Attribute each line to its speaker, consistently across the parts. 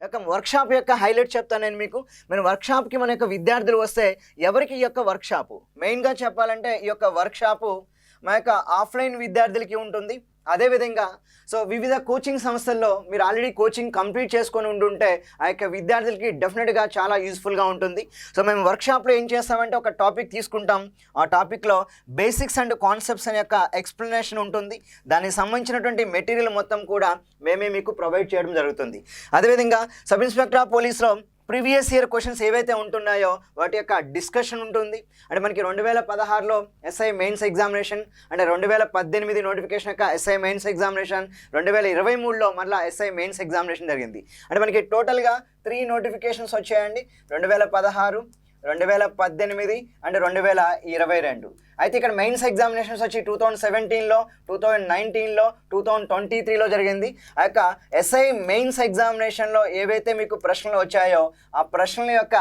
Speaker 1: యొక్క వర్క్షాప్ యొక్క హైలైట్ చెప్తాను నేను మీకు. మన వర్క్షాప్కి మన యొక్క విద్యార్థులు వస్తే ఎవరికి ఈ యొక్క వర్క్షాపు మెయిన్గా చెప్పాలంటే ఈ యొక్క వర్క్షాపు మా యొక్క ఆఫ్లైన్ విద్యార్థులకి ఉంటుంది. అదేవిధంగా వివిధ కోచింగ్ సంస్థల్లో మీరు ఆల్రెడీ కోచింగ్ కంప్లీట్ చేసుకొని ఉండుంటే ఆ యొక్క విద్యార్థులకి డెఫినెట్గా చాలా యూస్ఫుల్గా ఉంటుంది. మేము వర్క్షాప్లో ఏం చేస్తామంటే ఒక టాపిక్ తీసుకుంటాం. ఆ టాపిక్లో బేసిక్స్ అండ్ కాన్సెప్ట్స్ అనే యొక్క ఎక్స్ప్లెనేషన్ ఉంటుంది. దానికి సంబంధించినటువంటి మెటీరియల్ మొత్తం కూడా మేమే మీకు ప్రొవైడ్ చేయడం జరుగుతుంది. అదేవిధంగా సబ్ ఇన్స్పెక్టర్ ఆఫ్ పోలీస్లో ప్రీవియస్ ఇయర్ క్వశ్చన్స్ ఏవైతే ఉంటున్నాయో వాటి యొక్క డిస్కషన్ ఉంటుంది. అంటే మనకి 2016లో ఎస్ఐ మెయిన్స్ ఎగ్జామినేషన్, అంటే 2018 నోటిఫికేషన్ యొక్క ఎస్ఐ మెయిన్స్ ఎగ్జామినేషన్, 2023లో మళ్ళీ ఎస్ఐ మెయిన్స్ ఎగ్జామినేషన్ జరిగింది. అంటే మనకి టోటల్గా 3 నోటిఫికేషన్స్ వచ్చాయండి, 2016, 2018 అండ్ 2022. అయితే ఇక్కడ మెయిన్స్ ఎగ్జామినేషన్స్ వచ్చి 2017లో, 2019లో, 2023లో జరిగింది. ఆ యొక్క ఎస్ఐ మెయిన్స్ ఎగ్జామినేషన్లో ఏవైతే మీకు ప్రశ్నలు వచ్చాయో ఆ ప్రశ్నల యొక్క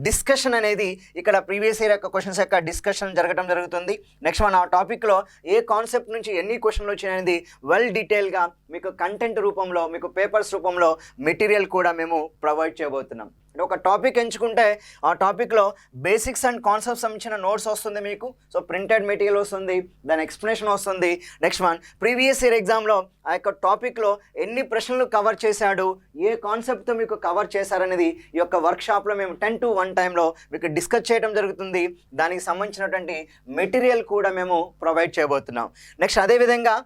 Speaker 1: డిస్కషన్ అనేది ఇక్కడ ప్రీవియస్ ఇయర్ యొక్క క్వశ్చన్స్ యొక్క డిస్కషన్ జరగడం జరుగుతుంది. నెక్స్ట్ మన ఆ టాపిక్లో ఏ కాన్సెప్ట్ నుంచి ఎన్ని క్వశ్చన్లు వచ్చినాయనేది వెల్ డీటెయిల్గా మీకు కంటెంట్ రూపంలో, మీకు పేపర్స్ రూపంలో మెటీరియల్ కూడా మేము ప్రొవైడ్ చేయబోతున్నాం. ఒక టాపిక్ ఎంచుకుంటే ఆ టాపిక్లో బేసిక్స్ అండ్ కాన్సెప్ట్స్ సంబంధించిన నోట్స్ వస్తుంది మీకు. ప్రింటెడ్ మెటీరియల్ వస్తుంది, దాని ఎక్స్ప్లెనేషన్ వస్తుంది. నెక్స్ట్ వన్ ప్రీవియస్ ఇయర్ ఎగ్జామ్లో ఆ యొక్క టాపిక్లో ఎన్ని ప్రశ్నలు కవర్ చేశాడు, ఏ కాన్సెప్ట్తో మీకు కవర్ చేశారనేది ఈ యొక్క వర్క్షాప్లో మేము 10 to 1 టైంలో మీకు డిస్కస్ చేయడం జరుగుతుంది. దానికి సంబంధించినటువంటి మెటీరియల్ కూడా మేము ప్రొవైడ్ చేయబోతున్నాం. నెక్స్ట్ అదేవిధంగా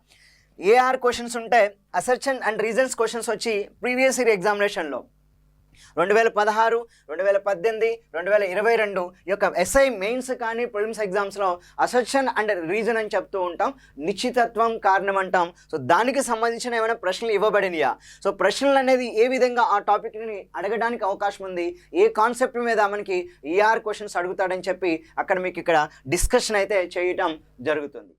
Speaker 1: ఏఆర్ క్వశ్చన్స్ ఉంటే అసర్షన్ అండ్ రీజన్స్ క్వశ్చన్స్ వచ్చి ప్రీవియస్ ఇయర్ ఎగ్జామినేషన్లో 2016, 2018, 2022 ఈ యొక్క ఎస్ఐ మెయిన్స్ కానీ ప్రిలిమ్స్ ఎగ్జామ్స్లో అసర్షన్ అండ్ రీజన్ అని చెప్తూ ఉంటాం, నిశ్చితత్వం కారణం అంటాం. దానికి సంబంధించిన ఏమైనా ప్రశ్నలు ఇవ్వబడినాయా, ప్రశ్నలు అనేది ఏ విధంగా ఆ టాపిక్ని అడగడానికి అవకాశం ఉంది, ఏ కాన్సెప్ట్ మీద మనకి ఈఆర్ క్వశ్చన్స్ అడుగుతాడని చెప్పి అక్కడ మీకు ఇక్కడ డిస్కషన్ అయితే చేయటం జరుగుతుంది.